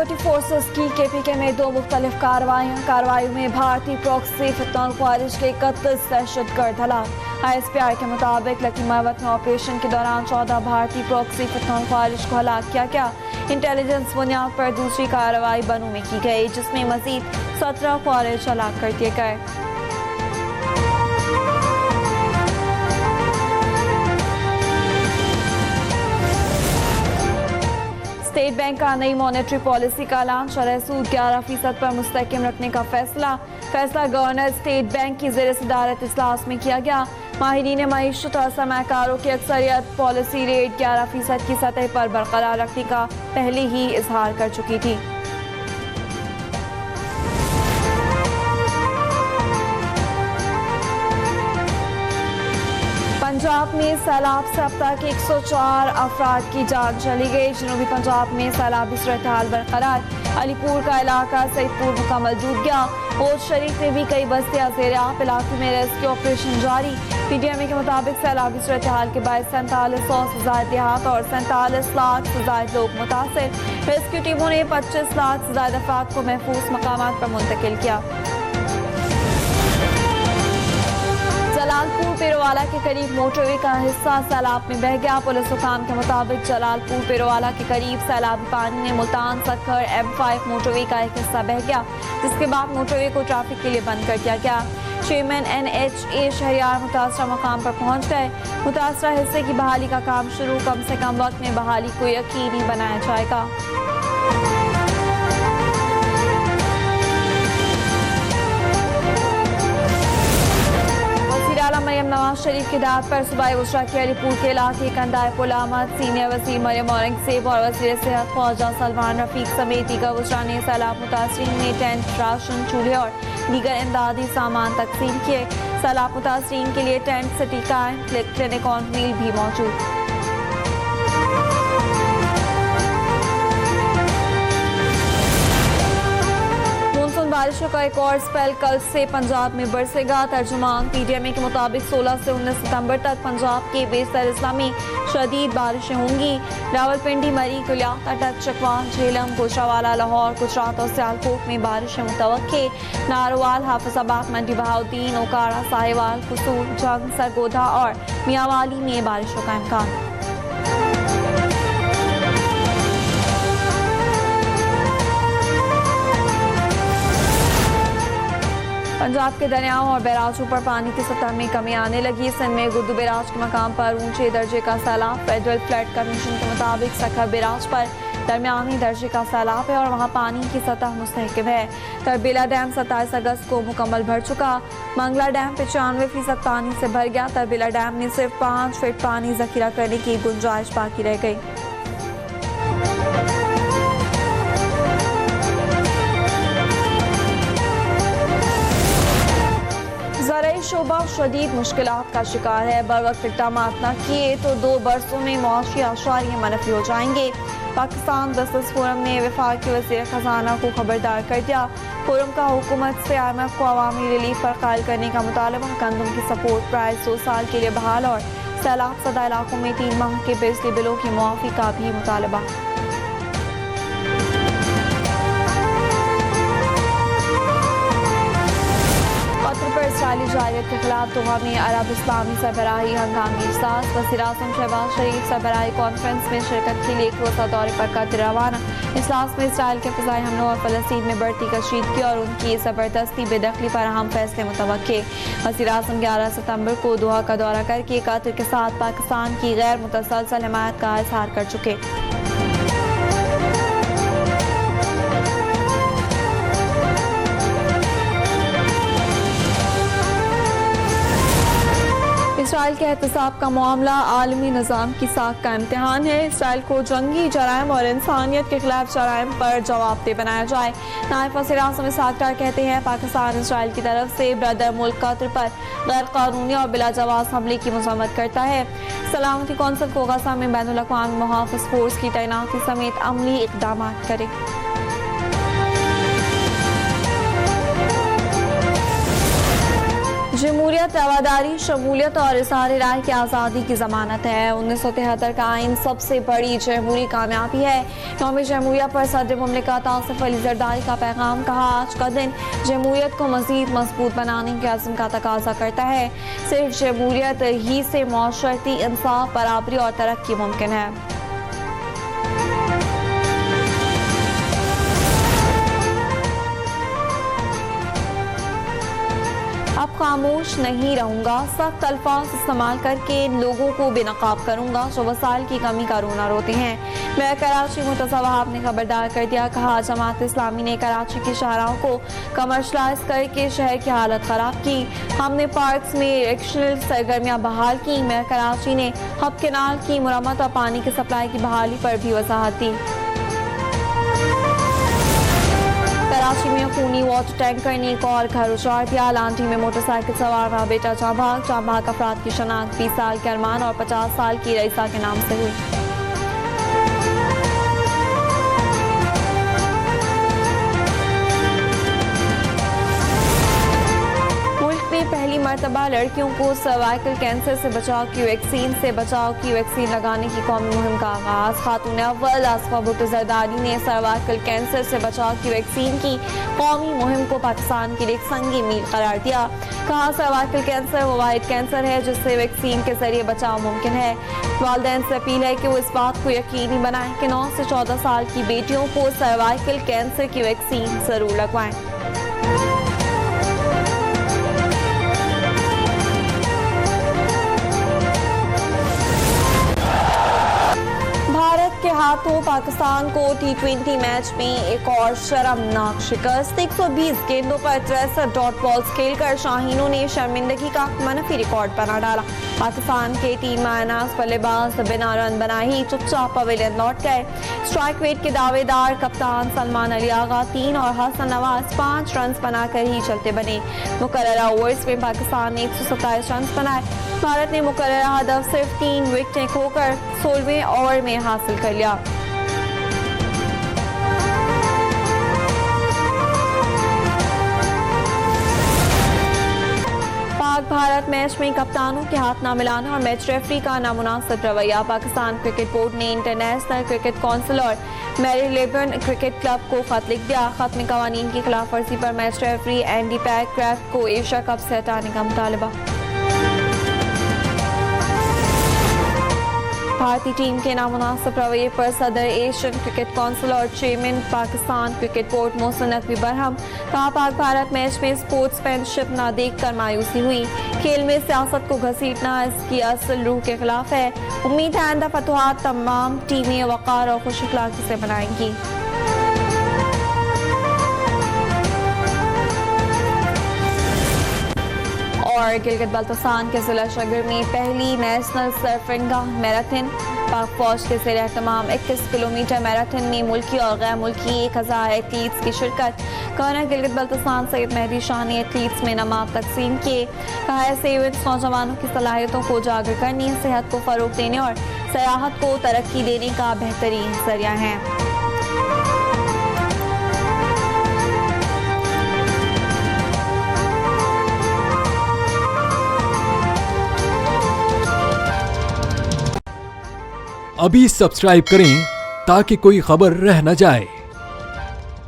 Security forces की KPK में 2 मुख्तलिफ कार्रवाइयों में भारतीय प्रॉक्सी फितौन ख्वारिज के 31 दहशतगर्द हलाक। ISPR के मुताबिक लकीमत में ऑपरेशन के दौरान 14 भारतीय प्रॉक्सी फितौन ख्वारिज को हलाक किया गया। इंटेलिजेंस बुनियाद पर दूसरी कार्रवाई बनू में की गई, जिसमें मजीद 17 ख्वारिज हलाक कर दिए गए। स्टेट बैंक का नई मॉनेटरी पॉलिसी का ऐलान, शरह सूद 11% पर मुस्तहकम रखने का फैसला गवर्नर स्टेट बैंक की ज़ेर सदारत इजलास में किया गया। माहिरीन मईशत और सरमाकारों की अक्सरियत पॉलिसी रेट 11% की सतह पर बरकरार रखने का पहले ही इजहार कर चुकी थी। पंजाब में सैलाब से अब तक 104 अफराद की जान चली गई। जनूबी पंजाब में सैलाबी सूरत हाल बरकरार। अलीपुर का इलाका सईदपुर मुकम्मल डूब गया। बोझ शरीफ में भी कई बस्तियां ज़ेर आब, इलाके में रेस्क्यू ऑपरेशन जारी। PDMA के मुताबिक सैलाबी सूरत हाल के बाद 4700 से ज्यादा देहात और 47 लाख से ज्यादा लोग मुतासर। रेस्क्यू टीमों ने 25 लाख से ज्यादा अफराद को महफूज मकामात पर मुंतकिल किया। जलालपुर पेरोवाला के करीब मोटरवे का हिस्सा सैलाब में बह गया। पुलिस हुकाम के मुताबिक जलालपुर पेरोवाला के करीब सैलाबी पानी ने मुल्तान सक्खर M5 मोटरवे का एक हिस्सा बह गया, जिसके बाद मोटरवे को ट्रैफिक के लिए बंद कर दिया गया। चेयरमैन NHA शहरियार मुतासरा मकाम पर पहुंच गए। मुतासरा हिस्से की बहाली का काम शुरू, कम से कम वक्त में बहाली को यकीनी बनाया जाएगा। मरियम नवाज शरीफ की दावत पर सूबाई वुज़रा के अलीपुर के इलाके कंदाए पुल आमद सीनियर वज़ीर मरियम औरंगज़ेब और वज़ीर सेहत ख्वाजा सलमान रफीक समेत दीगर वुज़रा ने सैलाब मुतासरीन में टेंट, राशन, चूल्हे और दीगर इमदादी सामान तकसीम किए। सैलाब मुतासरीन के लिए tent, city camp, clinic on wheel भी मौजूद। बारिशों का एक और स्पेल कल से पंजाब में बरसेगा। तर्जुमान PDMA के मुताबिक 16 से 19 सितंबर तक पंजाब के बेशतर इस्लामी में शदीद बारिशें होंगी। रावलपिंडी, मरी, कुलिया, कटक, चकवाल, झेलम, गुजरावाला, लाहौर, गुजरात और सियालकोट में बारिशें मुतवक्के। नारोवाल, हाफिजाबाद, मंडी बहाउद्दीन, ओकाड़ा, साहिवाल, कुसूर, जंग, सरगोधा और मियांवाली में बारिशों का इम्कान। पंजाब के दरियाओं और बैराजों पर पानी की सतह में कमी आने लगी। सिंध में गुद्दू बैराज के मकाम पर ऊंचे दर्जे का सैलाब। फेडरल फ्लड कमीशन के मुताबिक सक्खर बैराज पर दरमियानी दर्जे का सैलाब है और वहां पानी की सतह मुस्तहकम है। तरबेला डैम 27 अगस्त को मुकम्मल भर चुका। मंगला डैम 95% पानी से भर गया। तरबेला डैम में सिर्फ 5 फीट पानी जखीरा करने की गुंजाइश बाकी रह गई। शोबा शदीद मुश्किलात का शिकार है। बर वक्त इक़दाम न किए तो 2 बरसों में मुआशी आशारियाँ मनफी हो जाएंगे। पाकिस्तान बिजनेस फोरम ने वफाकी वज़ीर खजाना को खबरदार कर दिया। फोरम का हुकूमत से IMF को अवामी रिलीफ पर कायल करने का मुतालबा। गंदम की सपोर्ट प्राइस 2 साल के लिए बहाल और सैलाब ज़दा इलाकों में 3 माह के बिजली बिलों की मुआफ़ी का भी मुतालबा। इसराइली जायरीत के खिलाफ दोहा में अरब इस्लामी सरबराही हंगामी इजलास। वज़ीर-ए-आज़म शहबाज शरीफ सरबराही कॉन्फ्रेंस में शिरकत के लिए एक रोज़ा दौरे पर कतर रवाना। इजलास में इसराइल के फ़िज़ाई हमलों और फ़लस्तीन में बढ़ती कशीदगी और उनकी ज़बरदस्ती बेदखली पर अहम फैसले मुतवक्के। वज़ीर-ए-आज़म 11 सितंबर को दोहा का दौरा करके कतर के साथ पाकिस्तान की गैर मुतसलसल हिमायत का इज़हार कर चुके। इसराइल के एहतसाब का मामला आलमी निज़ाम की साख का इम्तिहान है। इसराइल को जंगी जराइम और इंसानियत के खिलाफ जराइम पर जवाबदेह बनाया जाए। नायब वज़ीर-ए-आज़म इसहाक डार कहते हैं पाकिस्तान इसराइल की तरफ से ब्रदर मुल्क कतर पर गैर कानूनी और बिलाजवाज़ हमले की मज़म्मत करता है। सलामती कौंसिल को गज़ा में बैनुल अक़वामी मुहाफ़िज़ फोर्स की तैनाती समेत अमली इक़दाम करे। जमहूरियत, रवादारी, शमूलियत और इज़हार राय की आज़ादी की ज़मानत है। 1973 का आइन सबसे बड़ी जमहूरी कामयाबी है। यौम जमहूरिया पर सदर मुमलिकत आसिफ अली जरदारी का पैगाम, कहा आज का दिन जमहूरियत को मज़ीद मजबूत बनाने के अज़्म का तकाजा करता है। सिर्फ जमहूरियत ही से माशरती इंसाफ, बराबरी और तरक्की मुमकिन है। अब खामोश नहीं रहूंगा, सख्त अल्फाज इस्तेमाल करके लोगों को बेनकाब करूंगा जो वसाइल की कमी का रोना रोते हैं। मैं कराची मुर्तज़ा वहाब ने खबरदार कर दिया, कहा जमात इस्लामी ने कराची की शाहराहों को कमर्शलाइज करके शहर की हालत ख़राब की। हमने पार्क्स में रिक्शनल सरगर्मियाँ बहाल की। मैं कराची ने हब केनाल की मुरम्मत और पानी की सप्लाई की बहाली पर भी वजाहत दी। कराची में खूनी वाटर टैंकर ने एक और घर उजाड़ दिया। लांठी में मोटरसाइकिल सवार वहाँ बेटा जाँ भाग अफराद की शनाख्त 20 साल के अरमान और 50 साल की रईसा के नाम से हुई। पहली मरतबा लड़कियों को सर्वाइकल कैंसर से बचाव की वैक्सीन लगाने की कौमी मुहिम का आगाज। खातून अव्वल आसफा भुट्टो जरदारी ने सर्वाइकल कैंसर से बचाव की वैक्सीन की कौमी मुहिम को पाकिस्तान के लिए एक संगी मील करार दिया। कहा सर्वाइकल कैंसर वो वाहिद कैंसर है जिससे वैक्सीन के जरिए बचाव मुमकिन है। वालिदैन से अपील है कि वो इस बात को यकीनी बनाएं कि 9 से 14 साल की बेटियों को सर्वाइकल कैंसर की वैक्सीन जरूर लगवाएं। के हाथों पाकिस्तान को T20 मैच में एक और शर्मनाक शिकस्त। 120 गेंदों पर 63 डॉट बॉल्स खेलकर शाहीनों ने शर्मिंदगी का मनफी रिकॉर्ड बना डाला। पाकिस्तान के 3 मायनाज बल्लेबाज बिना रन बनाए ही चुपचाप पवेलियन लौट गए। स्ट्राइक रेट के दावेदार कप्तान सलमान अली आगा 3 और हसन नवाज 5 रन बनाकर ही चलते बने। मुकर्ररा ओवर्स में पाकिस्तान ने 127 रन बनाए। भारत ने मुकर्ररा हदफ सिर्फ 3 विकेटें खोकर 16वें ओवर में हासिल कर लिया। पाक भारत मैच में कप्तानों के हाथ ना मिलाना और मैच रेफरी का नामुनासिब रवैया। पाकिस्तान क्रिकेट बोर्ड ने इंटरनेशनल क्रिकेट काउंसिल और मैरीलेबन क्रिकेट क्लब को खत लिख दिया। खत में कवानीन की खिलाफ वर्जी पर मैच रेफरी एंडी पैकक्रैफ्ट को एशिया कप से हटाने का मुतालबा। भारतीय टीम के नामुनासिब रवैये पर सदर एशियन क्रिकेट काउंसिल और chairman Pakistan cricket board Mohsin Naqvi Barham. कहा पाक भारत मैच में स्पोर्ट्समैनशिप ना देखकर मायूसी हुई। खेल में सियासत को घसीटना इसकी असल रूह के खिलाफ है। उम्मीद है आइंदा फतवाहत तमाम टीमें वक़ार और खुश अखलाक़ी से बनाएंगी। और गिलगित बल्तिस्तान के जिला शगर में पहली नेशनल सरफिंगा मैराथन। पाक फौज के ज़ेर एहतमाम 21 किलोमीटर मैराथन में मुल्की और गैर मुल्की 1000 एथलीट्स की शिरकत। गवर्नर गिलगित बल्तिस्तान सैयद मेहदी शाह ने एथलीट्स में इनामात तकसीम किए। कहा ऐसे इवेंट्स नौजवानों की सलाहियतों को उजागर करने, सेहत को फ़रोग देने और सयाहत को तरक्की देने का बेहतरीन जरिया है। अभी सब्सक्राइब करें ताकि कोई खबर रह न जाए।